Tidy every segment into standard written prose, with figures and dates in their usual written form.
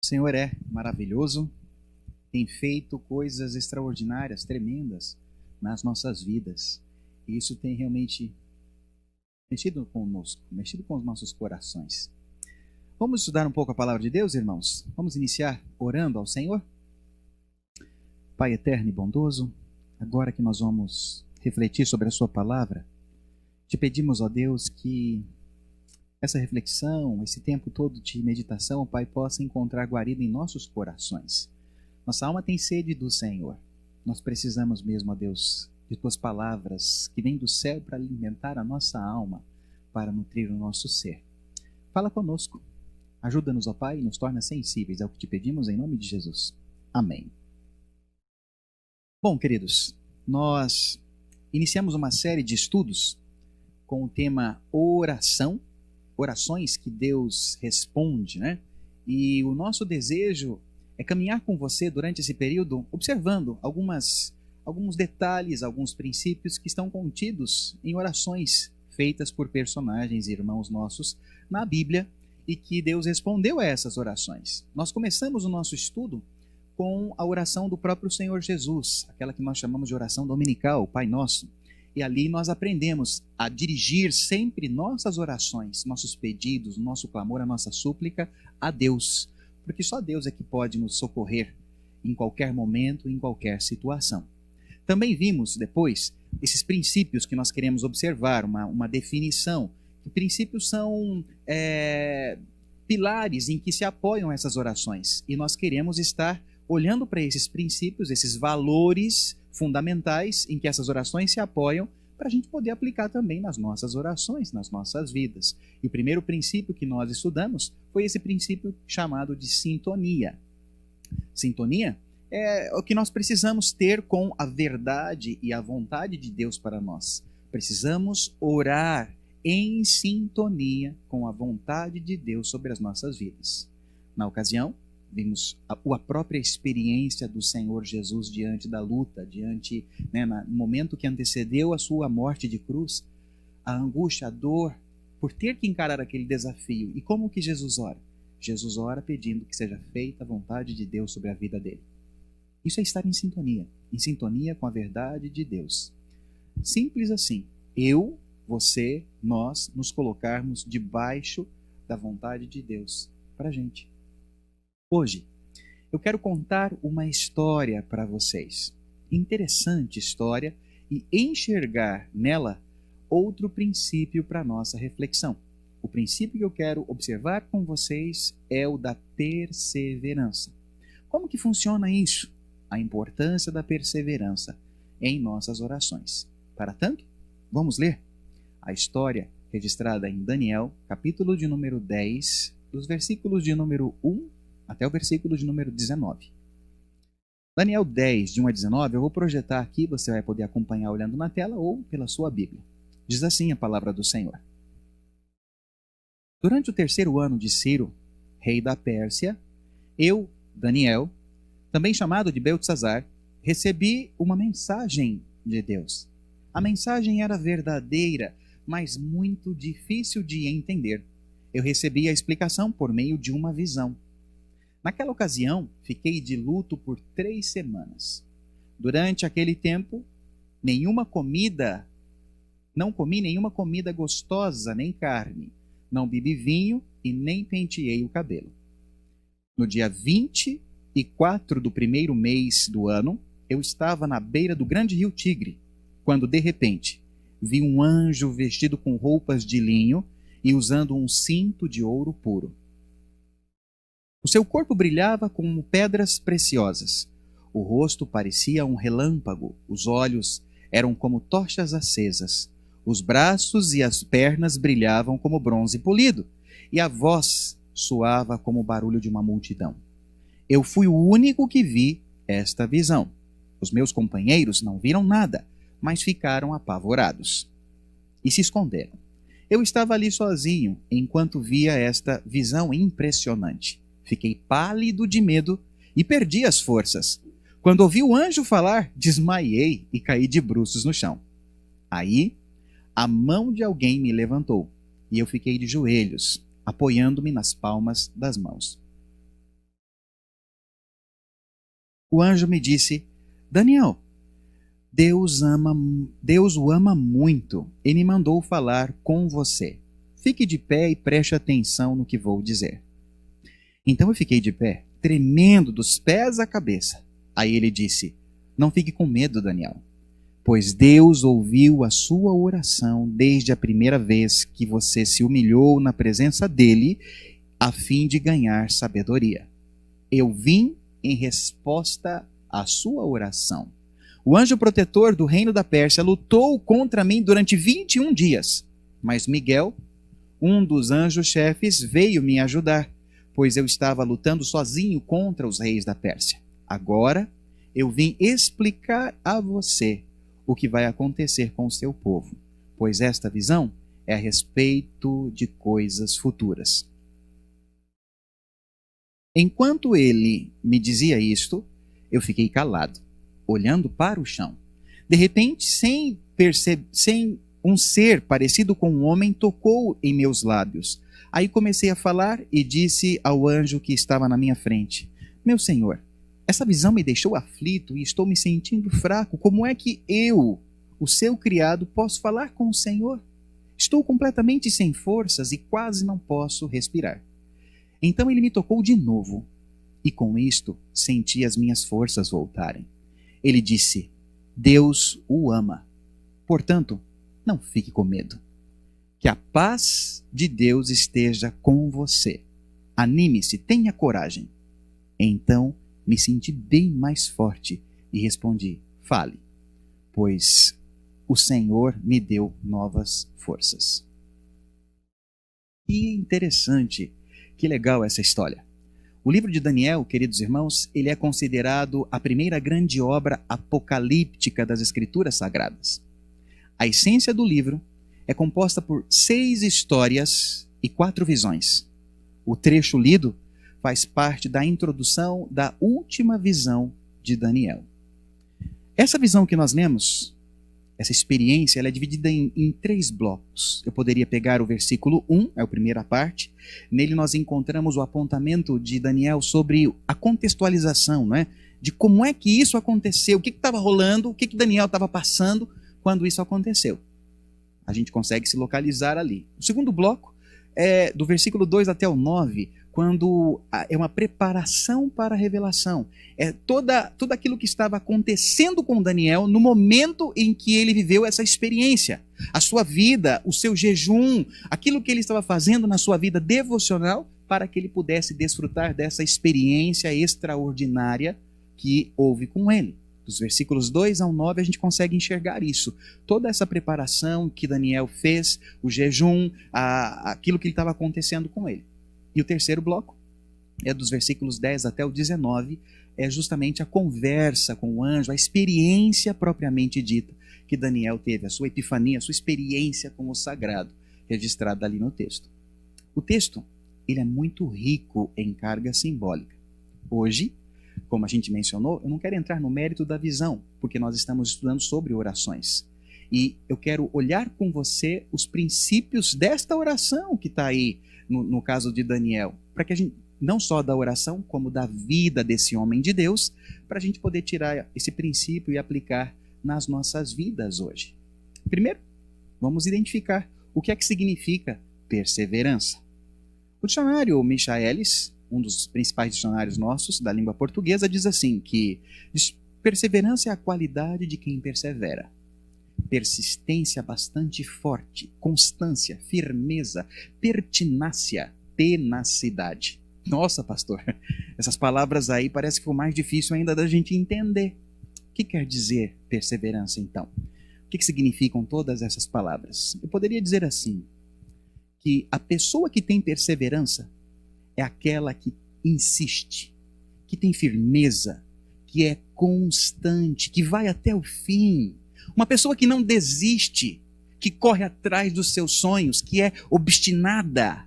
O Senhor é maravilhoso, tem feito coisas extraordinárias, tremendas nas nossas vidas. E isso tem realmente mexido conosco, mexido com os nossos corações. Vamos estudar um pouco a palavra de Deus, irmãos? Vamos iniciar orando ao Senhor? Pai eterno e bondoso, agora que nós vamos refletir sobre a sua palavra, te pedimos, ó Deus, que essa reflexão, esse tempo todo de meditação, Pai, possa encontrar guarida em nossos corações. Nossa alma tem sede do Senhor. Nós precisamos mesmo, ó Deus, de tuas palavras que vêm do céu para alimentar a nossa alma, para nutrir o nosso ser. Fala conosco. Ajuda-nos, ó Pai, e nos torna sensíveis ao que te pedimos em nome de Jesus. Amém. Bom, queridos, nós iniciamos uma série de estudos com o tema oração, orações que Deus responde, né? E o nosso desejo é caminhar com você durante esse período, observando alguns detalhes, alguns princípios que estão contidos em orações feitas por personagens e irmãos nossos na Bíblia e que Deus respondeu a essas orações. Nós começamos o nosso estudo com a oração do próprio Senhor Jesus, aquela que nós chamamos de oração dominical, o Pai Nosso. E ali nós aprendemos a dirigir sempre nossas orações, nossos pedidos, nosso clamor, a nossa súplica a Deus. Porque só Deus é que pode nos socorrer em qualquer momento, em qualquer situação. Também vimos depois esses princípios que nós queremos observar, uma definição. Que princípios são pilares em que se apoiam essas orações. E nós queremos estar olhando para esses princípios, esses valores fundamentais em que essas orações se apoiam, para a gente poder aplicar também nas nossas orações, nas nossas vidas. E o primeiro princípio que nós estudamos foi esse princípio chamado de sintonia. Sintonia é o que nós precisamos ter com a verdade e a vontade de Deus para nós. Precisamos orar em sintonia com a vontade de Deus sobre as nossas vidas. Na ocasião, vimos a própria experiência do Senhor Jesus diante da luta, no momento que antecedeu a sua morte de cruz, a angústia, a dor, por ter que encarar aquele desafio. E como que Jesus ora? Jesus ora pedindo que seja feita a vontade de Deus sobre a vida dele. Isso é estar em sintonia com a verdade de Deus. Simples assim, você, nós nos colocarmos debaixo da vontade de Deus para a gente. Hoje, eu quero contar uma história para vocês. Interessante história e enxergar nela outro princípio para a nossa reflexão. O princípio que eu quero observar com vocês é o da perseverança. Como que funciona isso? A importância da perseverança em nossas orações. Para tanto, vamos ler a história registrada em Daniel, capítulo de número 10, dos versículos de número 1 até o versículo de número 19. Daniel 10, de 1 a 19, eu vou projetar aqui, você vai poder acompanhar olhando na tela ou pela sua Bíblia. Diz assim a palavra do Senhor. Durante o 3º ano de Ciro, rei da Pérsia, eu, Daniel, também chamado de Beltesazar, recebi uma mensagem de Deus. A mensagem era verdadeira, mas muito difícil de entender. Eu recebi a explicação por meio de uma visão. Naquela ocasião, fiquei de luto por 3 semanas. Durante aquele tempo, não comi nenhuma comida gostosa, nem carne. Não bebi vinho e nem penteei o cabelo. No dia 24 do 1º mês do ano, eu estava na beira do grande rio Tigre, quando de repente vi um anjo vestido com roupas de linho e usando um cinto de ouro puro. O seu corpo brilhava como pedras preciosas. O rosto parecia um relâmpago, os olhos eram como tochas acesas, os braços e as pernas brilhavam como bronze polido, e a voz soava como o barulho de uma multidão. Eu fui o único que vi esta visão. Os meus companheiros não viram nada, mas ficaram apavorados e se esconderam. Eu estava ali sozinho enquanto via esta visão impressionante. Fiquei pálido de medo e perdi as forças. Quando ouvi o anjo falar, desmaiei e caí de bruços no chão. Aí, a mão de alguém me levantou e eu fiquei de joelhos, apoiando-me nas palmas das mãos. O anjo me disse: Daniel, Deus o ama muito e me mandou falar com você. Fique de pé e preste atenção no que vou dizer. Então eu fiquei de pé, tremendo dos pés à cabeça. Aí ele disse: Não fique com medo, Daniel, pois Deus ouviu a sua oração desde a primeira vez que você se humilhou na presença dele, a fim de ganhar sabedoria. Eu vim em resposta à sua oração. O anjo protetor do reino da Pérsia lutou contra mim durante 21 dias, mas Miguel, um dos anjos-chefes, veio me ajudar, pois eu estava lutando sozinho contra os reis da Pérsia. Agora eu vim explicar a você o que vai acontecer com o seu povo, pois esta visão é a respeito de coisas futuras. Enquanto ele me dizia isto, eu fiquei calado, olhando para o chão. De repente, sem um ser parecido com um homem tocou em meus lábios. Aí comecei a falar e disse ao anjo que estava na minha frente: Meu senhor, essa visão me deixou aflito e estou me sentindo fraco. Como é que eu, o seu criado, posso falar com o Senhor? Estou completamente sem forças e quase não posso respirar. Então ele me tocou de novo, e com isto senti as minhas forças voltarem. Ele disse: Deus o ama. Portanto, não fique com medo. Que a paz de Deus esteja com você. Anime-se, tenha coragem. Então me senti bem mais forte e respondi: Fale, pois o Senhor me deu novas forças. Que interessante, que legal essa história. O livro de Daniel, queridos irmãos, ele é considerado a primeira grande obra apocalíptica das Escrituras Sagradas. A essência do livro é composta por 6 histórias e 4 visões. O trecho lido faz parte da introdução da última visão de Daniel. Essa visão que nós lemos, essa experiência, ela é dividida em 3 blocos. Eu poderia pegar o versículo 1, é a primeira parte. Nele nós encontramos o apontamento de Daniel sobre a contextualização, não é? De como é que isso aconteceu, o que estava rolando, o que Daniel estava passando quando isso aconteceu. A gente consegue se localizar ali. O segundo bloco é do versículo 2 até o 9, quando é uma preparação para a revelação. É tudo aquilo que estava acontecendo com Daniel no momento em que ele viveu essa experiência. A sua vida, o seu jejum, aquilo que ele estava fazendo na sua vida devocional para que ele pudesse desfrutar dessa experiência extraordinária que houve com ele. Dos versículos 2 ao 9 a gente consegue enxergar isso. Toda essa preparação que Daniel fez, o jejum, aquilo que estava acontecendo com ele. E o terceiro bloco é dos versículos 10 até o 19, é justamente a conversa com o anjo, a experiência propriamente dita que Daniel teve, a sua epifania, a sua experiência com o sagrado, registrada ali no texto. O texto, ele é muito rico em carga simbólica. Hoje, como a gente mencionou, eu não quero entrar no mérito da visão, porque nós estamos estudando sobre orações. E eu quero olhar com você os princípios desta oração que está aí, no caso de Daniel, para que a gente, não só da oração, como da vida desse homem de Deus, para a gente poder tirar esse princípio e aplicar nas nossas vidas hoje. Primeiro, vamos identificar o que é que significa perseverança. O dicionário Michaelis, um dos principais dicionários nossos da língua portuguesa, diz assim que perseverança é a qualidade de quem persevera. Persistência bastante forte, constância, firmeza, pertinácia, tenacidade. Nossa, pastor, essas palavras aí parece que foi mais difícil ainda da gente entender. O que quer dizer perseverança, então? O que significam todas essas palavras? Eu poderia dizer assim, que a pessoa que tem perseverança é aquela que insiste, que tem firmeza, que é constante, que vai até o fim. Uma pessoa que não desiste, que corre atrás dos seus sonhos, que é obstinada,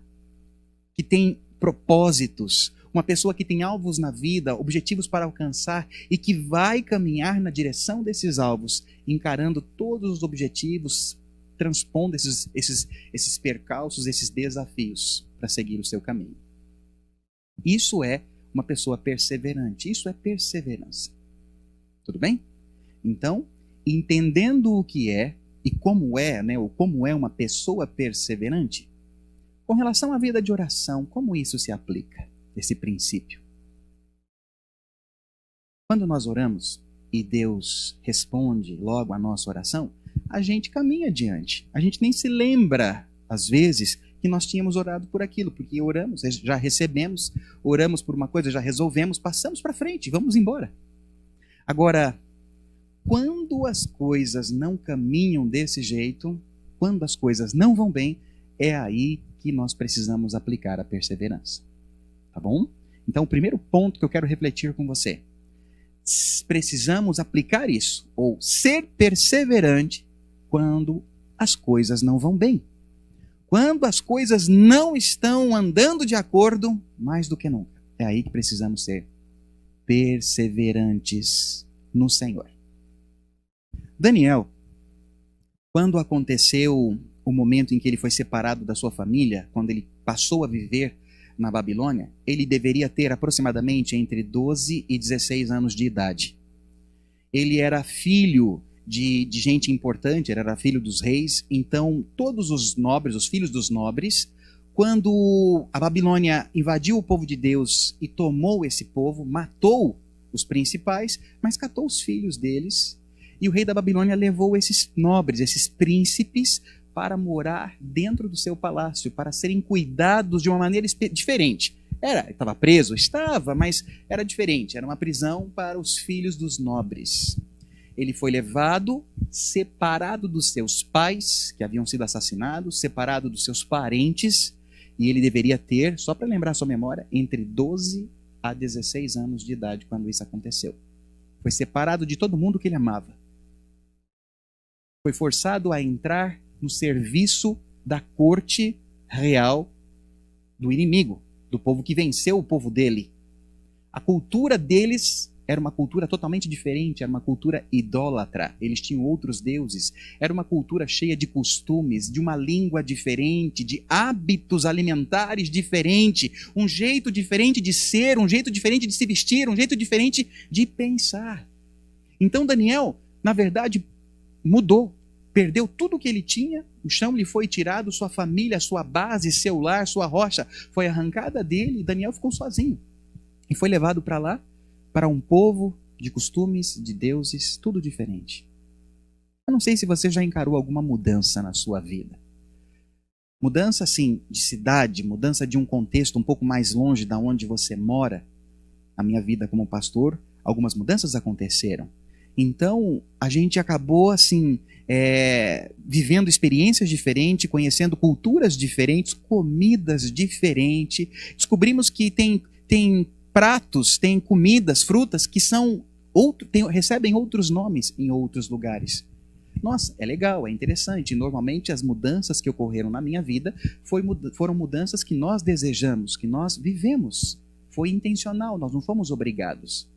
que tem propósitos. Uma pessoa que tem alvos na vida, objetivos para alcançar e que vai caminhar na direção desses alvos, encarando todos os objetivos, transpondo esses percalços, esses desafios para seguir o seu caminho. Isso é uma pessoa perseverante. Isso é perseverança. Tudo bem? Então, entendendo o que é e como é, né, ou como é uma pessoa perseverante, com relação à vida de oração, como isso se aplica, esse princípio? Quando nós oramos e Deus responde logo a nossa oração, a gente caminha adiante. A gente nem se lembra, às vezes, que nós tínhamos orado por aquilo, porque oramos, já recebemos, oramos por uma coisa, já resolvemos, passamos para frente, vamos embora. Agora, quando as coisas não caminham desse jeito, quando as coisas não vão bem, é aí que nós precisamos aplicar a perseverança. Tá bom? Então, o primeiro ponto que eu quero refletir com você: precisamos aplicar isso, ou ser perseverante quando as coisas não vão bem. Quando as coisas não estão andando de acordo, mais do que nunca. É aí que precisamos ser perseverantes no Senhor. Daniel, quando aconteceu o momento em que ele foi separado da sua família, quando ele passou a viver na Babilônia, ele deveria ter aproximadamente entre 12 e 16 anos de idade. Ele era filho de gente importante, ele era filho dos reis, então todos os nobres, os filhos dos nobres, quando a Babilônia invadiu o povo de Deus e tomou esse povo, matou os principais, mas catou os filhos deles, e o rei da Babilônia levou esses nobres, esses príncipes, para morar dentro do seu palácio, para serem cuidados de uma maneira diferente. Estava preso? Estava, mas era diferente. Era uma prisão para os filhos dos nobres. Ele foi levado, separado dos seus pais, que haviam sido assassinados, separado dos seus parentes, e ele deveria ter, só para lembrar a sua memória, entre 12 a 16 anos de idade quando isso aconteceu. Foi separado de todo mundo que ele amava. Foi forçado a entrar no serviço da corte real do inimigo, do povo que venceu o povo dele. A cultura deles era uma cultura totalmente diferente, era uma cultura idólatra. Eles tinham outros deuses. Era uma cultura cheia de costumes, de uma língua diferente, de hábitos alimentares diferentes, um jeito diferente de ser, um jeito diferente de se vestir, um jeito diferente de pensar. Então Daniel, na verdade, mudou. Perdeu tudo o que ele tinha, o chão lhe foi tirado, sua família, sua base, seu lar, sua rocha foi arrancada dele, e Daniel ficou sozinho. E foi levado para lá, para um povo de costumes, de deuses, tudo diferente. Eu não sei se você já encarou alguma mudança na sua vida. Mudança, assim, de cidade, mudança de um contexto um pouco mais longe da onde você mora. A minha vida como pastor, algumas mudanças aconteceram. Então, a gente acabou, assim, vivendo experiências diferentes, conhecendo culturas diferentes, comidas diferentes. Descobrimos que tem pratos, tem comidas, frutas que recebem outros nomes em outros lugares. Nossa, é legal, é interessante. Normalmente, as mudanças que ocorreram na minha vida foram mudanças que nós desejamos, que nós vivemos. Foi intencional, nós não fomos obrigados.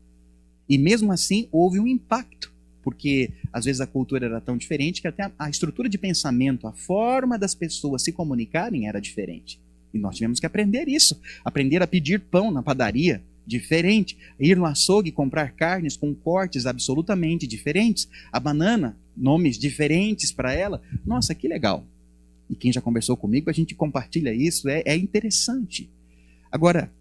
E mesmo assim, houve um impacto, porque às vezes a cultura era tão diferente que até a estrutura de pensamento, a forma das pessoas se comunicarem era diferente. E nós tivemos que aprender isso, aprender a pedir pão na padaria, diferente, ir no açougue comprar carnes com cortes absolutamente diferentes, a banana, nomes diferentes para ela. Nossa, que legal. E quem já conversou comigo, a gente compartilha isso, é interessante. Agora,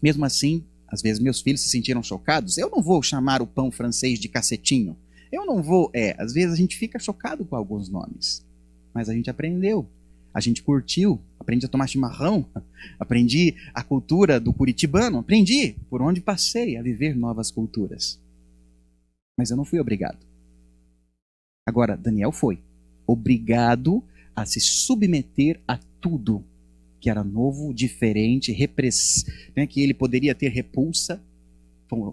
mesmo assim, às vezes meus filhos se sentiram chocados. Eu não vou chamar o pão francês de cacetinho. Eu não vou... às vezes a gente fica chocado com alguns nomes. Mas a gente aprendeu. A gente curtiu. Aprendi a tomar chimarrão. Aprendi a cultura do curitibano. Aprendi por onde passei a viver novas culturas. Mas eu não fui obrigado. Agora, Daniel foi obrigado a se submeter a tudo que era novo, diferente, que ele poderia ter repulsa.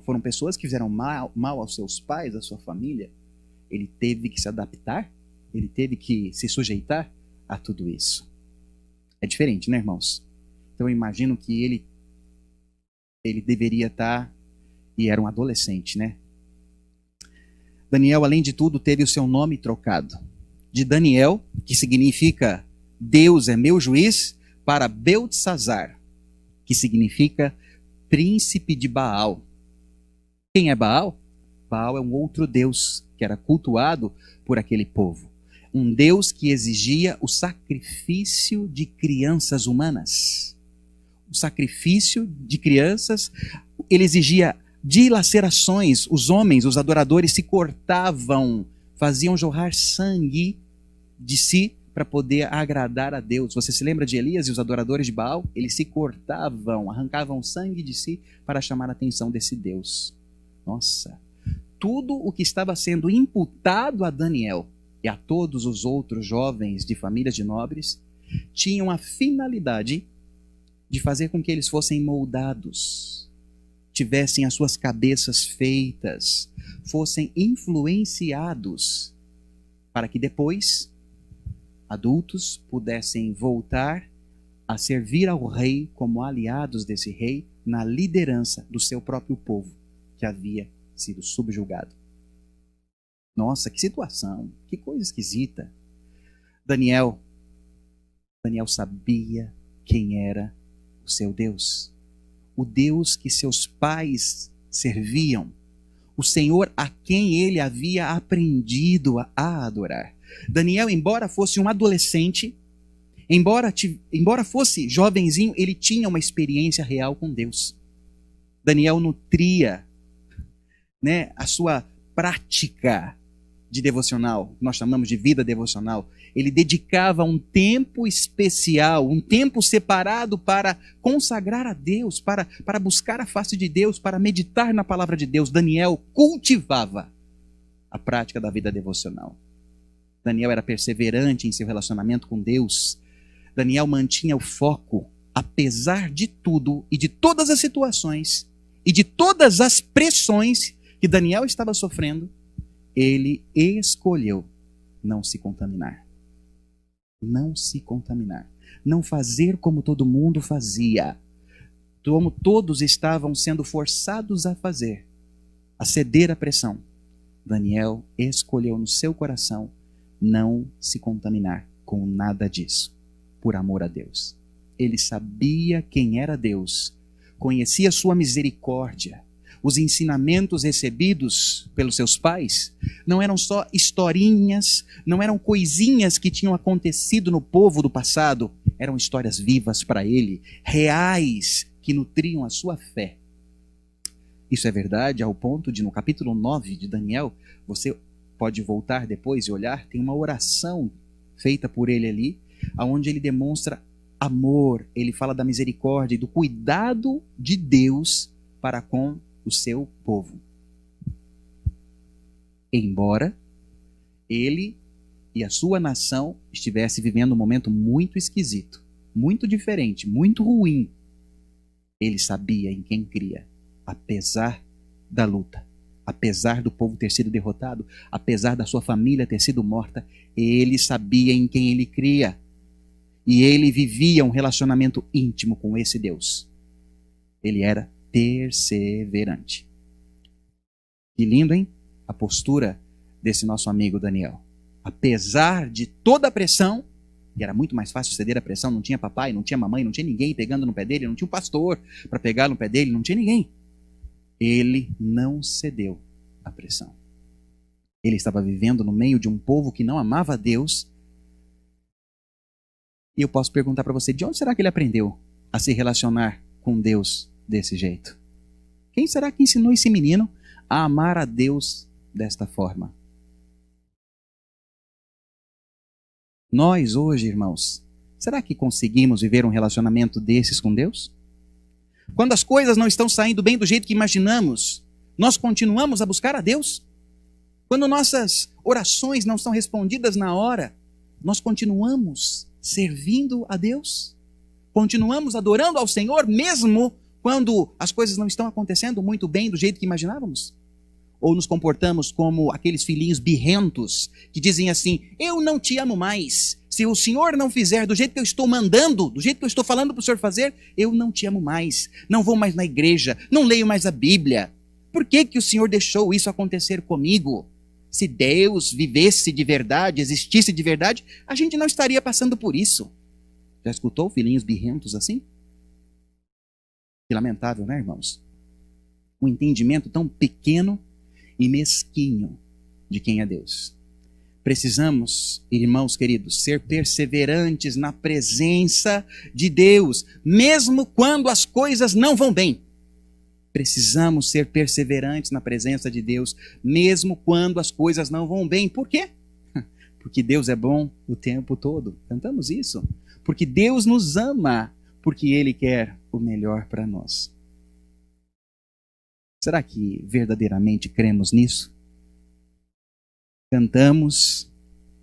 Foram pessoas que fizeram mal aos seus pais, à sua família. Ele teve que se adaptar, ele teve que se sujeitar a tudo isso. É diferente, né, irmãos? Então eu imagino que ele deveria estar, e era um adolescente, né? Daniel, além de tudo, teve o seu nome trocado. De Daniel, que significa Deus é meu juiz, para Beltesazar, que significa príncipe de Baal. Quem é Baal? Baal é um outro deus que era cultuado por aquele povo. Um deus que exigia o sacrifício de crianças humanas. O sacrifício de crianças, ele exigia dilacerações. Os homens, os adoradores, se cortavam, faziam jorrar sangue de si para poder agradar a Deus. Você se lembra de Elias e os adoradores de Baal? Eles se cortavam, arrancavam sangue de si para chamar a atenção desse Deus. Nossa, tudo o que estava sendo imputado a Daniel e a todos os outros jovens de famílias de nobres tinham a finalidade de fazer com que eles fossem moldados, tivessem as suas cabeças feitas, fossem influenciados, para que depois, adultos, pudessem voltar a servir ao rei como aliados desse rei na liderança do seu próprio povo, que havia sido subjugado. Nossa, que situação, que coisa esquisita. Daniel sabia quem era o seu Deus, o Deus que seus pais serviam, o Senhor a quem ele havia aprendido a adorar. Daniel, embora fosse um adolescente, embora fosse jovenzinho, ele tinha uma experiência real com Deus. Daniel nutria, a sua prática de devocional, nós chamamos de vida devocional. Ele dedicava um tempo especial, um tempo separado para consagrar a Deus, para buscar a face de Deus, para meditar na palavra de Deus. Daniel cultivava a prática da vida devocional. Daniel era perseverante em seu relacionamento com Deus. Daniel mantinha o foco, apesar de tudo e de todas as situações e de todas as pressões que Daniel estava sofrendo. Ele escolheu não se contaminar. Não se contaminar. Não fazer como todo mundo fazia. Como todos estavam sendo forçados a fazer. A ceder à pressão. Daniel escolheu no seu coração não se contaminar com nada disso. Por amor a Deus. Ele sabia quem era Deus. Conhecia sua misericórdia. Os ensinamentos recebidos pelos seus pais não eram só historinhas, não eram coisinhas que tinham acontecido no povo do passado, eram histórias vivas para ele, reais, que nutriam a sua fé. Isso é verdade ao ponto de, no capítulo 9 de Daniel, você pode voltar depois e olhar, tem uma oração feita por ele ali, onde ele demonstra amor, ele fala da misericórdia e do cuidado de Deus para com o seu povo. Embora ele e a sua nação estivessem vivendo um momento muito esquisito, muito diferente, muito ruim, ele sabia em quem cria, apesar da luta, apesar do povo ter sido derrotado, apesar da sua família ter sido morta, ele sabia em quem ele cria. E ele vivia um relacionamento íntimo com esse Deus. Ele era perseverante. Que lindo, hein? A postura desse nosso amigo Daniel. Apesar de toda a pressão, e era muito mais fácil ceder à pressão, não tinha papai, não tinha mamãe, não tinha ninguém pegando no pé dele, não tinha um pastor para pegar no pé dele, não tinha ninguém. Ele não cedeu à pressão. Ele estava vivendo no meio de um povo que não amava a Deus. E eu posso perguntar para você, de onde será que ele aprendeu a se relacionar com Deus desse jeito? Quem será que ensinou esse menino a amar a Deus desta forma? Nós hoje, irmãos, será que conseguimos viver um relacionamento desses com Deus? Quando as coisas não estão saindo bem do jeito que imaginamos, nós continuamos a buscar a Deus? Quando nossas orações não são respondidas na hora, nós continuamos servindo a Deus? Continuamos adorando ao Senhor mesmo quando as coisas não estão acontecendo muito bem do jeito que imaginávamos? Ou nos comportamos como aqueles filhinhos birrentos que dizem assim, eu não te amo mais. Se o Senhor não fizer do jeito que eu estou mandando, do jeito que eu estou falando para o Senhor fazer, eu não te amo mais. Não vou mais na igreja, não leio mais a Bíblia. Por que que o Senhor deixou isso acontecer comigo? Se Deus vivesse de verdade, existisse de verdade, a gente não estaria passando por isso. Já escutou filhinhos birrentos assim? Que lamentável, né, irmãos? Um entendimento tão pequeno e mesquinho de quem é Deus. Precisamos, irmãos queridos, ser perseverantes na presença de Deus, mesmo quando as coisas não vão bem. Precisamos ser perseverantes na presença de Deus, mesmo quando as coisas não vão bem. Por quê? Porque Deus é bom o tempo todo. Cantamos isso. Porque Deus nos ama, porque Ele quer o melhor para nós. Será que verdadeiramente cremos nisso? Cantamos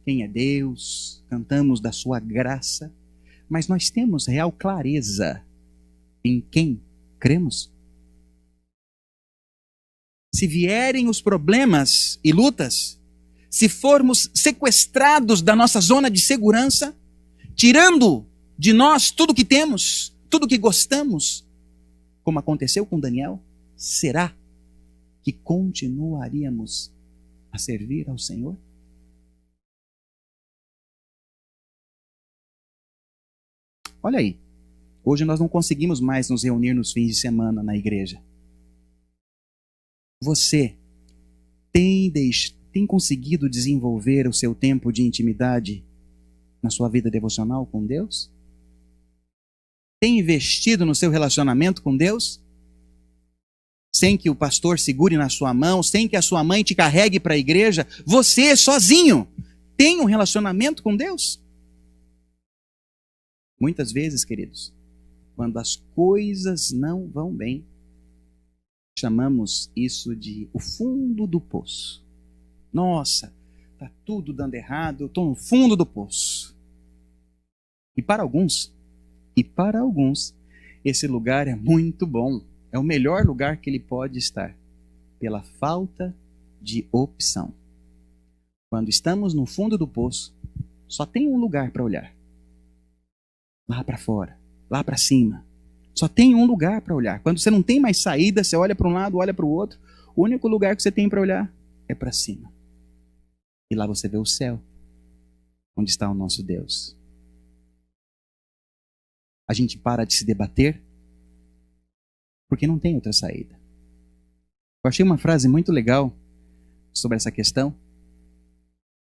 quem é Deus, cantamos da sua graça, mas nós temos real clareza em quem cremos? Se vierem os problemas e lutas, se formos sequestrados da nossa zona de segurança, tirando de nós tudo que temos, tudo que gostamos, como aconteceu com Daniel, será que continuaríamos a servir ao Senhor? Olha aí, hoje nós não conseguimos mais nos reunir nos fins de semana na igreja. Você tem conseguido desenvolver o seu tempo de intimidade na sua vida devocional com Deus? Tem investido no seu relacionamento com Deus? Sem que o pastor segure na sua mão, sem que a sua mãe te carregue para a igreja, você sozinho tem um relacionamento com Deus? Muitas vezes, queridos, quando as coisas não vão bem, chamamos isso de o fundo do poço. Nossa, está tudo dando errado, eu estou no fundo do poço. E para alguns, esse lugar é muito bom. É o melhor lugar que ele pode estar, pela falta de opção. Quando estamos no fundo do poço, só tem um lugar para olhar. Lá para fora, lá para cima. Só tem um lugar para olhar. Quando você não tem mais saída, você olha para um lado, olha para o outro. O único lugar que você tem para olhar é para cima. E lá você vê o céu, onde está o nosso Deus. A gente para de se debater, porque não tem outra saída. Eu achei uma frase muito legal sobre essa questão,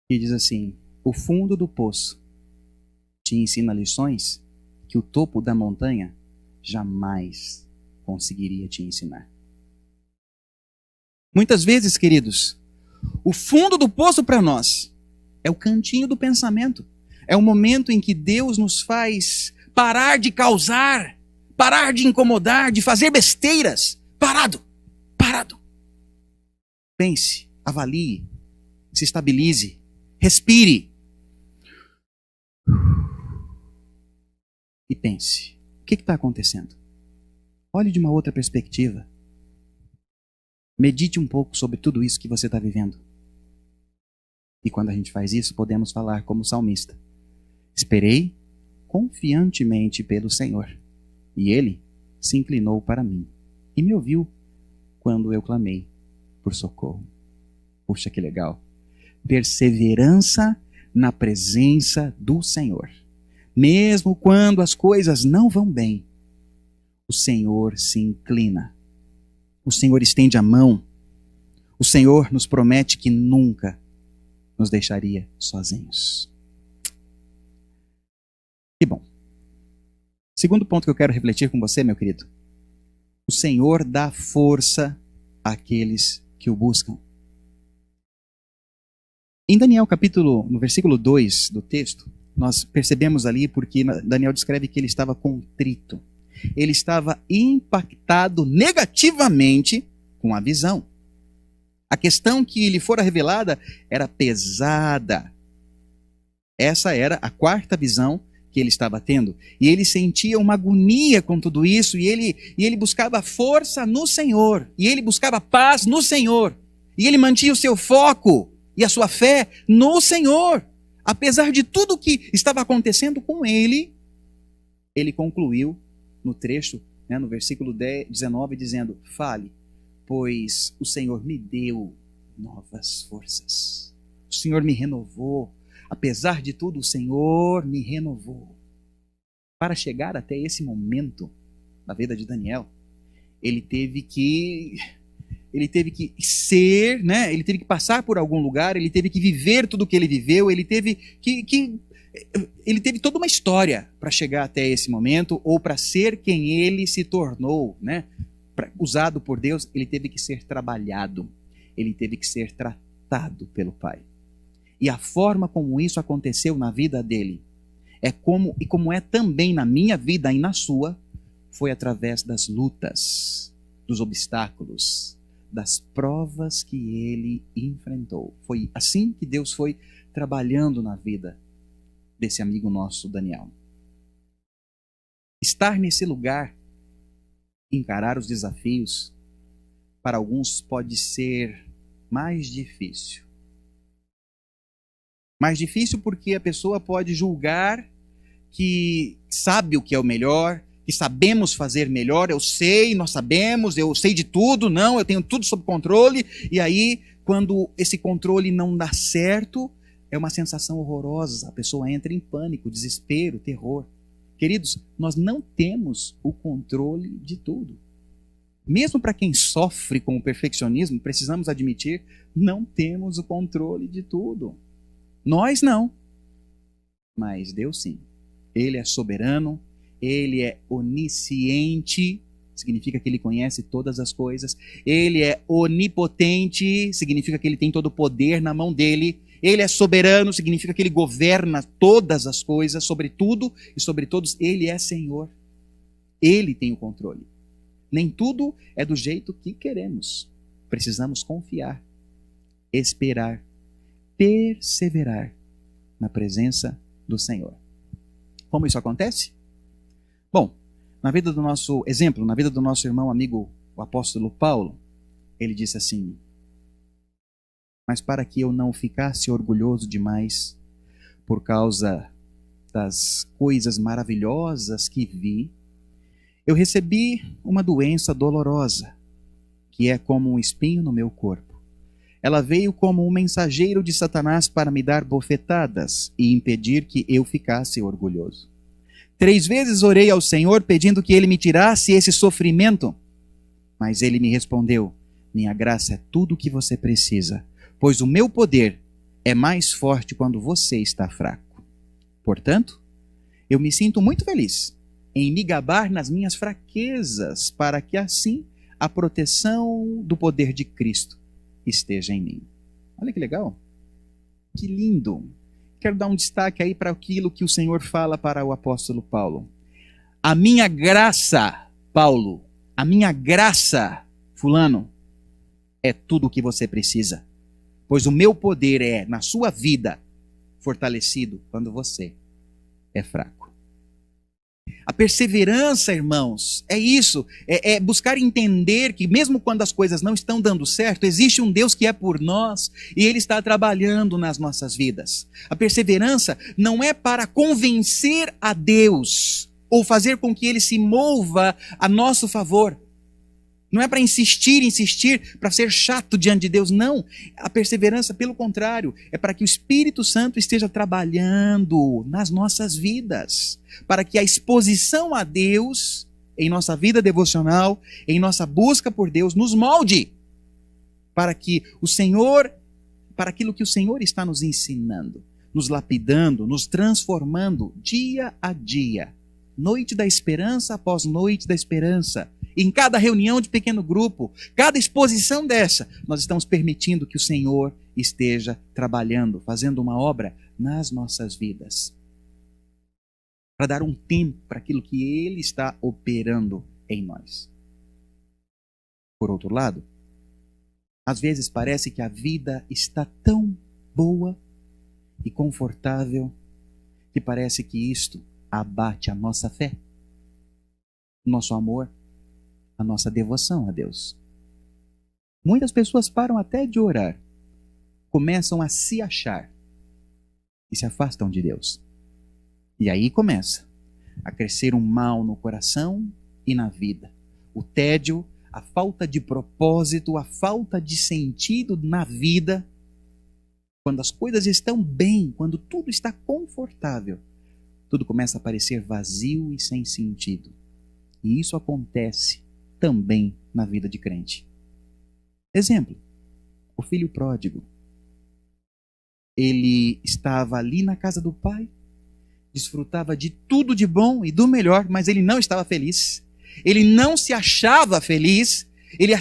que diz assim: o fundo do poço te ensina lições que o topo da montanha jamais conseguiria te ensinar. Muitas vezes, queridos, o fundo do poço para nós é o cantinho do pensamento. É o momento em que Deus nos faz parar de causar, parar de incomodar, de fazer besteiras. Parado. Pense, avalie, se estabilize, respire. E pense, o que está acontecendo? Olhe de uma outra perspectiva. Medite um pouco sobre tudo isso que você está vivendo. E quando a gente faz isso, podemos falar como salmista: esperei confiantemente pelo Senhor, e Ele se inclinou para mim e me ouviu quando eu clamei por socorro. Puxa, que legal! Perseverança na presença do Senhor. Mesmo quando as coisas não vão bem, o Senhor se inclina. O Senhor estende a mão. O Senhor nos promete que nunca nos deixaria sozinhos. Que bom. Segundo ponto que eu quero refletir com você, meu querido. O Senhor dá força àqueles que o buscam. Em Daniel no versículo 2 do texto, nós percebemos ali porque Daniel descreve que ele estava contrito. Ele estava impactado negativamente com a visão. A questão que lhe fora revelada era pesada. Essa era a quarta visão que ele estava tendo. E ele sentia uma agonia com tudo isso, e ele buscava força no Senhor, e ele buscava paz no Senhor, e ele mantinha o seu foco e a sua fé no Senhor. Apesar de tudo que estava acontecendo com ele, ele concluiu no trecho, no versículo 19, dizendo: fale, pois o Senhor me deu novas forças. O Senhor me renovou. Apesar de tudo, o Senhor me renovou. Para chegar até esse momento da vida de Daniel, ele teve que ser, né? Ele teve que passar por algum lugar, ele teve que viver tudo o que ele viveu, ele teve ele teve toda uma história para chegar até esse momento, ou para ser quem ele se tornou, né? Usado por Deus, ele teve que ser trabalhado, ele teve que ser tratado pelo Pai. E a forma como isso aconteceu na vida dele, como é também na minha vida e na sua, foi através das lutas, dos obstáculos, das provas que ele enfrentou. Foi assim que Deus foi trabalhando na vida desse amigo nosso, Daniel. Estar nesse lugar, encarar os desafios, para alguns pode ser mais difícil. Mais difícil porque a pessoa pode julgar que sabe o que é o melhor, que sabemos fazer melhor, eu sei, nós sabemos, eu sei de tudo, não, eu tenho tudo sob controle, e aí, quando esse controle não dá certo, é uma sensação horrorosa, a pessoa entra em pânico, desespero, terror. Queridos, nós não temos o controle de tudo. Mesmo para quem sofre com o perfeccionismo, precisamos admitir, não temos o controle de tudo. Nós não, mas Deus sim. Ele é soberano, Ele é onisciente, significa que Ele conhece todas as coisas. Ele é onipotente, significa que Ele tem todo o poder na mão dele. Ele é soberano, significa que Ele governa todas as coisas, sobre tudo e sobre todos. Ele é Senhor. Ele tem o controle. Nem tudo é do jeito que queremos. Precisamos confiar, esperar, perseverar na presença do Senhor. Como isso acontece? Bom, na vida do nosso exemplo, na vida do nosso irmão amigo, o apóstolo Paulo, ele disse assim: mas para que eu não ficasse orgulhoso demais por causa das coisas maravilhosas que vi, eu recebi uma doença dolorosa, que é como um espinho no meu corpo. Ela veio como um mensageiro de Satanás para me dar bofetadas e impedir que eu ficasse orgulhoso. 3 vezes orei ao Senhor pedindo que Ele me tirasse esse sofrimento, mas Ele me respondeu: minha graça é tudo o que você precisa, pois o meu poder é mais forte quando você está fraco. Portanto, eu me sinto muito feliz em me gabar nas minhas fraquezas, para que assim a proteção do poder de Cristo esteja em mim. Olha que legal, que lindo. Quero dar um destaque aí para aquilo que o Senhor fala para o apóstolo Paulo. A minha graça, Paulo, a minha graça, fulano, é tudo o que você precisa, pois o meu poder é, na sua vida, fortalecido quando você é fraco. A perseverança, irmãos, é isso, é buscar entender que mesmo quando as coisas não estão dando certo, existe um Deus que é por nós e Ele está trabalhando nas nossas vidas. A perseverança não é para convencer a Deus ou fazer com que Ele se mova a nosso favor. Não é para insistir, para ser chato diante de Deus, não. A perseverança, pelo contrário, é para que o Espírito Santo esteja trabalhando nas nossas vidas, para que a exposição a Deus, em nossa vida devocional, em nossa busca por Deus, nos molde, para que o Senhor, para aquilo que o Senhor está nos ensinando, nos lapidando, nos transformando dia a dia, noite da esperança após noite da esperança. Em cada reunião de pequeno grupo, cada exposição dessa, nós estamos permitindo que o Senhor esteja trabalhando, fazendo uma obra nas nossas vidas. Para dar um tempo para aquilo que Ele está operando em nós. Por outro lado, às vezes parece que a vida está tão boa e confortável que parece que isto abate a nossa fé, nosso amor, a nossa devoção a Deus. Muitas pessoas param até de orar, começam a se achar e se afastam de Deus. E aí começa a crescer um mal no coração e na vida. O tédio, a falta de propósito, a falta de sentido na vida. Quando as coisas estão bem, quando tudo está confortável, tudo começa a parecer vazio e sem sentido. E isso acontece também na vida de crente. Exemplo, o filho pródigo. Ele estava ali na casa do pai, desfrutava de tudo de bom e do melhor, mas ele não estava feliz. Ele não se achava feliz, ele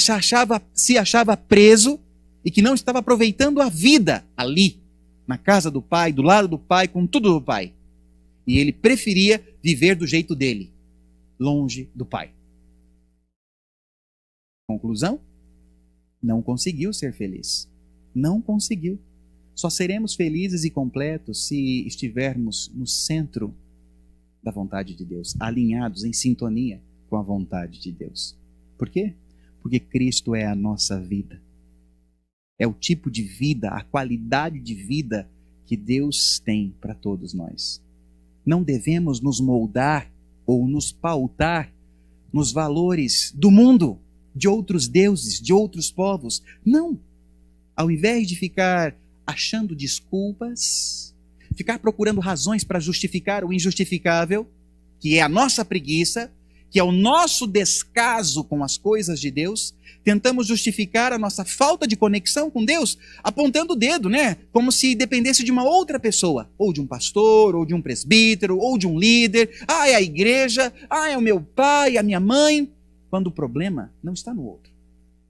se achava preso e que não estava aproveitando a vida ali, na casa do pai, do lado do pai, com tudo do pai. E ele preferia viver do jeito dele, longe do pai. Conclusão? Não conseguiu ser feliz. Não conseguiu. Só seremos felizes e completos se estivermos no centro da vontade de Deus, alinhados, em sintonia com a vontade de Deus. Por quê? Porque Cristo é a nossa vida. É o tipo de vida, a qualidade de vida que Deus tem para todos nós. Não devemos nos moldar ou nos pautar nos valores do mundo, de outros deuses, de outros povos. Não! Ao invés de ficar achando desculpas, ficar procurando razões para justificar o injustificável, que é a nossa preguiça, que é o nosso descaso com as coisas de Deus, tentamos justificar a nossa falta de conexão com Deus, apontando o dedo, né? Como se dependesse de uma outra pessoa, ou de um pastor, ou de um presbítero, ou de um líder. Ah, é a igreja, ah, é o meu pai, a minha mãe. Quando o problema não está no outro.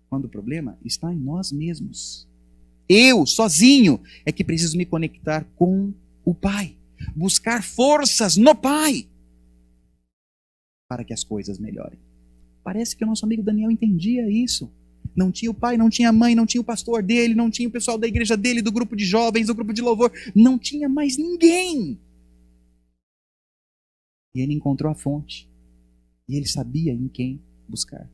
Quando o problema está em nós mesmos. Eu, sozinho, é que preciso me conectar com o Pai. Buscar forças no Pai. Para que as coisas melhorem. Parece que o nosso amigo Daniel entendia isso. Não tinha o pai, não tinha a mãe, não tinha o pastor dele, não tinha o pessoal da igreja dele, do grupo de jovens, do grupo de louvor. Não tinha mais ninguém. E ele encontrou a fonte. E ele sabia em quem buscar.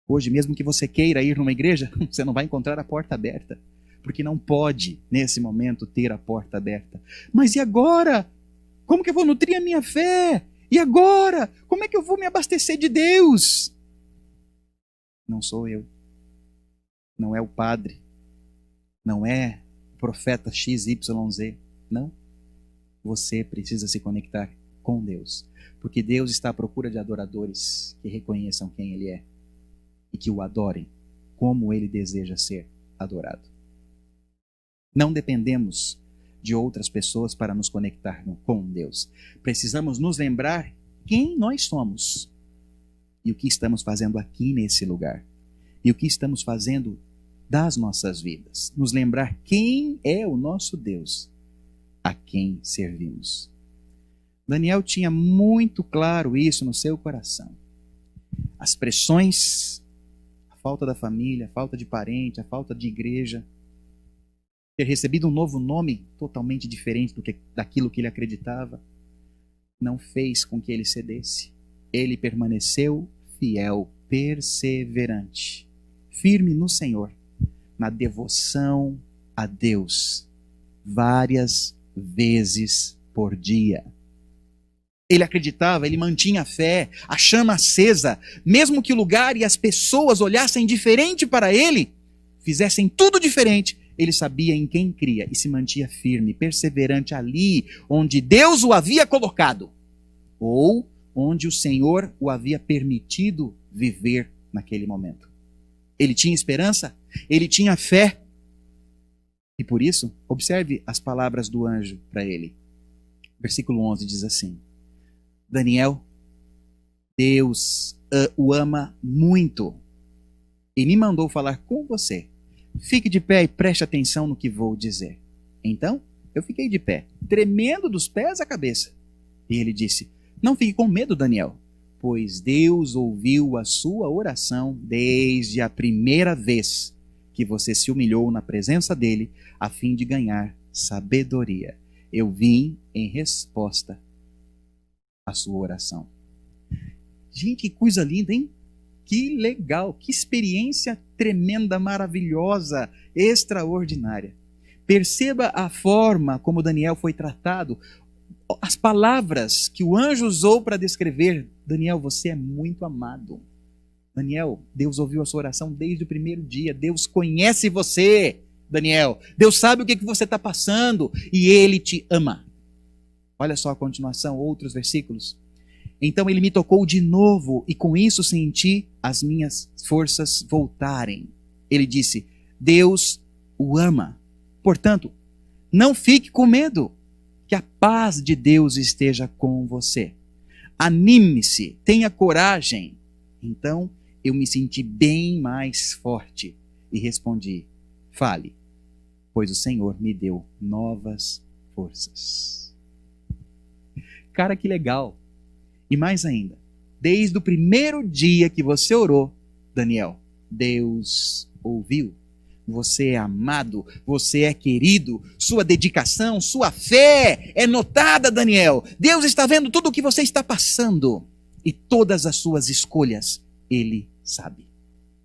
Hoje, mesmo que você queira ir numa igreja, você não vai encontrar a porta aberta. Porque não pode, nesse momento, ter a porta aberta. Mas e agora? Como que eu vou nutrir a minha fé? E agora? Como é que eu vou me abastecer de Deus? Não sou eu. Não é o padre. Não é o profeta XYZ. Não. Você precisa se conectar com Deus. Porque Deus está à procura de adoradores que reconheçam quem Ele é. E que o adorem como Ele deseja ser adorado. Não dependemos de outras pessoas para nos conectar com Deus. Precisamos nos lembrar quem nós somos e o que estamos fazendo aqui nesse lugar e o que estamos fazendo das nossas vidas. Nos lembrar quem é o nosso Deus, a quem servimos. Daniel tinha muito claro isso no seu coração. As pressões, a falta da família, a falta de parente, a falta de igreja, ter recebido um novo nome totalmente diferente daquilo que ele acreditava, não fez com que ele cedesse. Ele permaneceu fiel, perseverante, firme no Senhor, na devoção a Deus, várias vezes por dia. Ele acreditava, ele mantinha a fé, a chama acesa, mesmo que o lugar e as pessoas olhassem diferente para ele, fizessem tudo diferente, ele sabia em quem cria e se mantinha firme, perseverante ali onde Deus o havia colocado, ou onde o Senhor o havia permitido viver naquele momento. Ele tinha esperança, ele tinha fé, e por isso, observe as palavras do anjo para ele. Versículo 11 diz assim: Daniel, Deus o ama muito e me mandou falar com você. Fique de pé e preste atenção no que vou dizer. Então, eu fiquei de pé, tremendo dos pés à cabeça. E ele disse: não fique com medo, Daniel, pois Deus ouviu a sua oração desde a primeira vez que você se humilhou na presença dele, a fim de ganhar sabedoria. Eu vim em resposta à sua oração. Gente, que coisa linda, hein? Que legal, que experiência tremenda, maravilhosa, extraordinária. Perceba a forma como Daniel foi tratado, as palavras que o anjo usou para descrever: Daniel, você é muito amado. Daniel, Deus ouviu a sua oração desde o primeiro dia. Deus conhece você, Daniel. Deus sabe o que você está passando e Ele te ama. Olha só a continuação, outros versículos. Então ele me tocou de novo e com isso senti as minhas forças voltarem. Ele disse: Deus o ama. Portanto, não fique com medo. Que a paz de Deus esteja com você. Anime-se, tenha coragem. Então eu me senti bem mais forte e respondi: fale, pois o Senhor me deu novas forças. Cara, que legal. E mais ainda, desde o primeiro dia que você orou, Daniel, Deus ouviu. Você é amado, você é querido, sua dedicação, sua fé é notada, Daniel. Deus está vendo tudo o que você está passando e todas as suas escolhas, Ele sabe.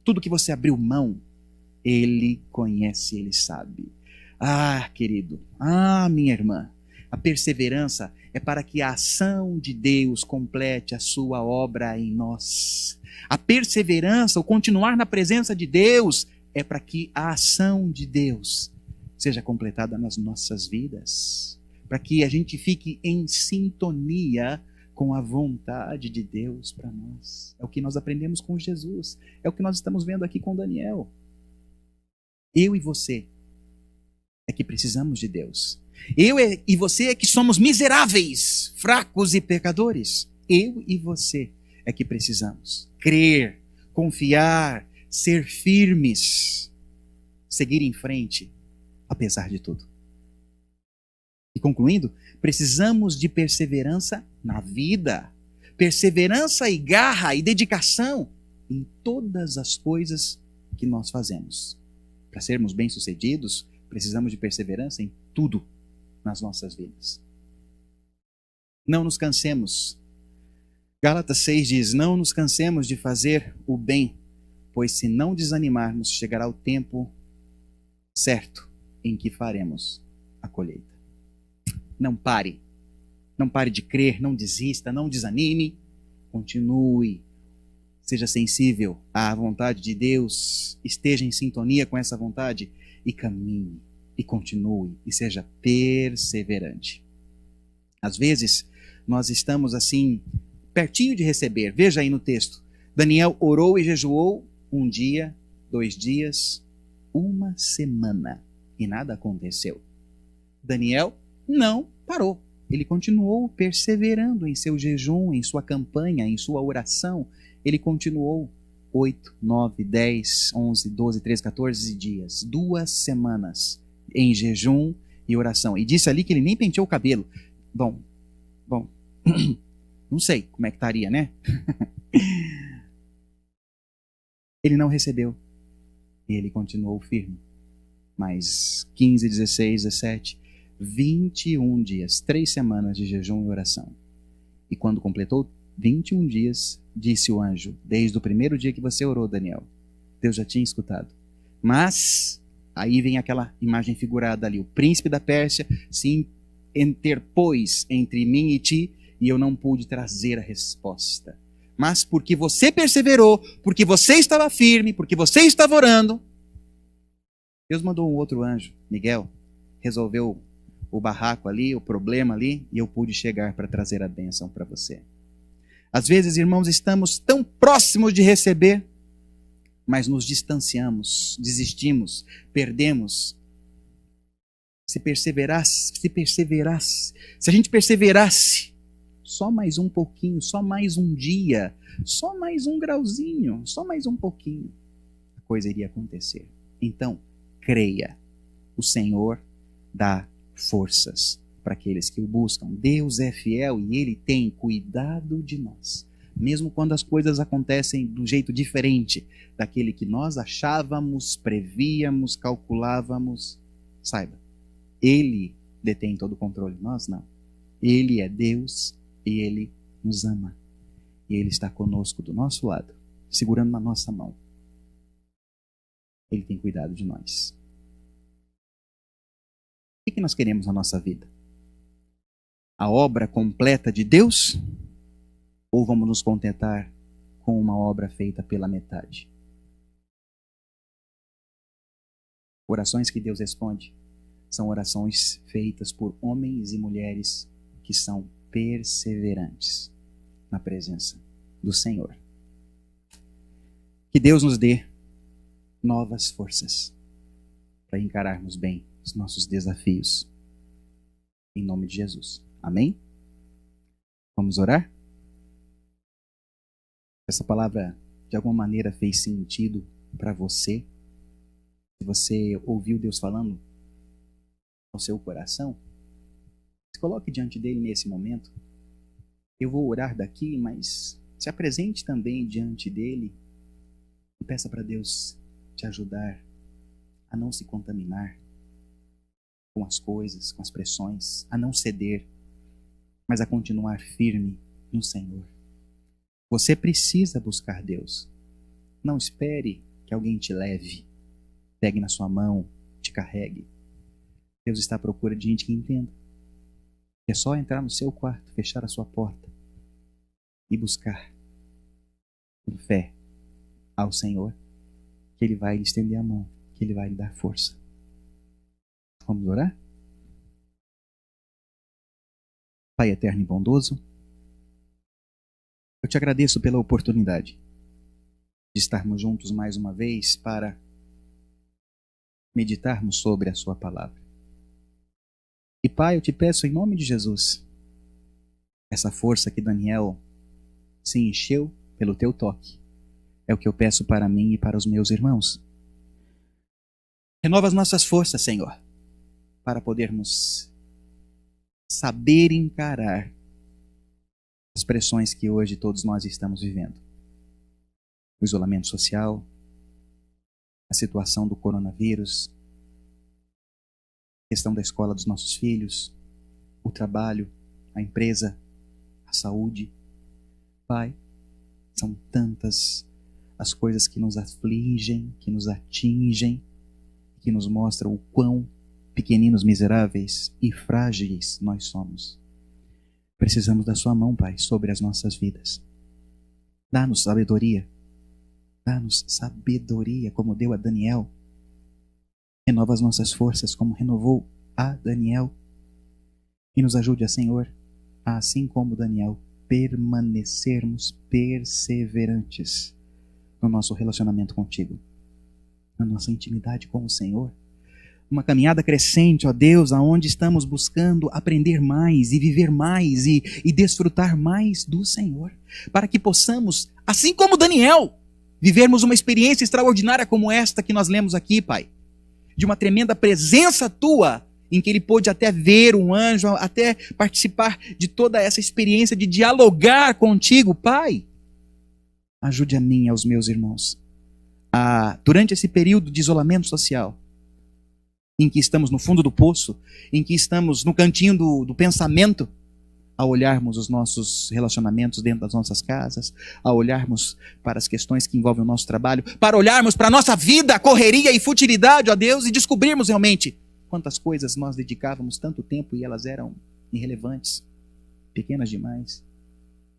Tudo que você abriu mão, Ele conhece, Ele sabe. Ah, querido, minha irmã, a perseverança é para que a ação de Deus complete a sua obra em nós. A perseverança, o continuar na presença de Deus, é para que a ação de Deus seja completada nas nossas vidas. Para que a gente fique em sintonia com a vontade de Deus para nós. É o que nós aprendemos com Jesus. É o que nós estamos vendo aqui com Daniel. Eu e você é que precisamos de Deus. Eu e você é que somos miseráveis, fracos e pecadores. Eu e você é que precisamos crer, confiar, ser firmes, seguir em frente, apesar de tudo. E concluindo, precisamos de perseverança na vida. Perseverança e garra e dedicação em todas as coisas que nós fazemos. Para sermos bem-sucedidos, precisamos de perseverança em tudo nas nossas vidas. Não nos cansemos. Gálatas 6 diz: não nos cansemos de fazer o bem, pois se não desanimarmos, chegará o tempo certo em que faremos a colheita. Não pare. Não pare de crer, não desista, não desanime. Continue. Seja sensível à vontade de Deus. Esteja em sintonia com essa vontade e caminhe. E continue. E seja perseverante. Às vezes, nós estamos assim, pertinho de receber. Veja aí no texto. Daniel orou e jejuou 1 dia, 2 dias, 1 semana. E nada aconteceu. Daniel não parou. Ele continuou perseverando em seu jejum, em sua campanha, em sua oração. Ele continuou 8, 9, 10, 11, 12, 13, 14 dias. 2 semanas em jejum e oração. E disse ali que ele nem penteou o cabelo. Bom, não sei como é que estaria, né? Ele não recebeu. E ele continuou firme. Mas 15, 16, 17, 21 dias, 3 semanas de jejum e oração. E quando completou 21 dias, disse o anjo: desde o primeiro dia que você orou, Daniel, Deus já tinha escutado. Mas, aí vem aquela imagem figurada ali, o príncipe da Pérsia se interpôs entre mim e ti, e eu não pude trazer a resposta. Mas porque você perseverou, porque você estava firme, porque você estava orando, Deus mandou um outro anjo, Miguel, resolveu o barraco ali, o problema ali, e eu pude chegar para trazer a bênção para você. Às vezes, irmãos, estamos tão próximos de receber, mas nos distanciamos, desistimos, perdemos. Se a gente perseverasse, só mais um pouquinho, só mais um dia, só mais um grauzinho, só mais um pouquinho, a coisa iria acontecer. Então, creia, o Senhor dá forças para aqueles que o buscam. Deus é fiel e Ele tem cuidado de nós. Mesmo quando as coisas acontecem do jeito diferente daquele que nós achávamos, prevíamos, calculávamos, saiba, Ele detém todo o controle, nós não. Ele é Deus e Ele nos ama. E Ele está conosco do nosso lado, segurando na nossa mão. Ele tem cuidado de nós. O que nós queremos na nossa vida? A obra completa de Deus? Ou vamos nos contentar com uma obra feita pela metade? Orações que Deus responde são orações feitas por homens e mulheres que são perseverantes. na presença do Senhor. Que Deus nos dê novas forças para encararmos bem os nossos desafios. Em nome de Jesus. Amém? Vamos orar? Essa palavra de alguma maneira fez sentido para você? Se você ouviu Deus falando ao seu coração, se coloque diante dele nesse momento. Eu vou orar daqui, mas se apresente também diante dele e peça para Deus te ajudar a não se contaminar com as coisas, com as pressões, a não ceder, mas a continuar firme no Senhor. Você precisa buscar Deus. Não espere que alguém te leve, pegue na sua mão, te carregue. Deus está à procura de gente que entenda. É só entrar no seu quarto, fechar a sua porta e buscar com fé ao Senhor, que Ele vai lhe estender a mão, que Ele vai lhe dar força. Vamos orar? Pai eterno e bondoso, eu te agradeço pela oportunidade de estarmos juntos mais uma vez para meditarmos sobre a sua palavra. E Pai, eu te peço em nome de Jesus, essa força que Daniel se encheu pelo teu toque, é o que eu peço para mim e para os meus irmãos. Renova as nossas forças, Senhor, para podermos saber encarar as pressões que hoje todos nós estamos vivendo. O isolamento social, a situação do coronavírus, a questão da escola dos nossos filhos, o trabalho, a empresa, a saúde. Pai, são tantas as coisas que nos afligem, que nos atingem, que nos mostram o quão pequeninos, miseráveis e frágeis nós somos. Precisamos da sua mão, Pai, sobre as nossas vidas. Dá-nos sabedoria. Dá-nos sabedoria, como deu a Daniel. Renova as nossas forças, como renovou a Daniel. E nos ajude, Senhor, a, assim como Daniel, permanecermos perseverantes no nosso relacionamento contigo, na nossa intimidade com o Senhor. Uma caminhada crescente, ó Deus, aonde estamos buscando aprender mais e viver mais e desfrutar mais do Senhor, para que possamos, assim como Daniel, vivermos uma experiência extraordinária como esta que nós lemos aqui, Pai, de uma tremenda presença Tua, em que ele pôde até ver um anjo, até participar de toda essa experiência de dialogar contigo. Pai, ajude a mim e aos meus irmãos durante esse período de isolamento social, em que estamos no fundo do poço, em que estamos no cantinho do pensamento, a olharmos os nossos relacionamentos dentro das nossas casas, a olharmos para as questões que envolvem o nosso trabalho, para olharmos para a nossa vida, correria e futilidade, ó Deus, e descobrirmos realmente quantas coisas nós dedicávamos tanto tempo e elas eram irrelevantes, pequenas demais.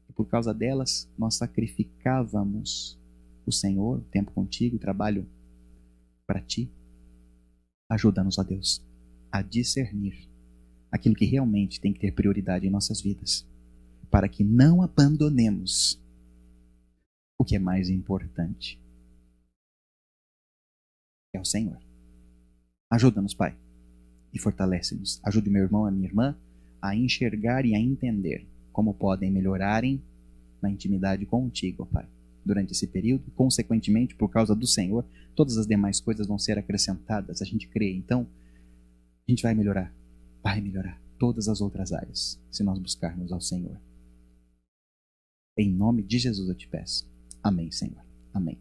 E por causa delas, nós sacrificávamos o Senhor, o tempo contigo, o trabalho para Ti. Ajuda-nos, ó Deus, a discernir aquilo que realmente tem que ter prioridade em nossas vidas, para que não abandonemos o que é mais importante, que é o Senhor. Ajuda-nos, Pai, e fortalece-nos. Ajude o meu irmão e a minha irmã a enxergar e a entender como podem melhorarem na intimidade contigo, Pai, durante esse período. Consequentemente, por causa do Senhor, todas as demais coisas vão ser acrescentadas. A gente crê, então, a gente vai melhorar todas as outras áreas, se nós buscarmos ao Senhor. Em nome de Jesus eu te peço. Amém, Senhor. Amém.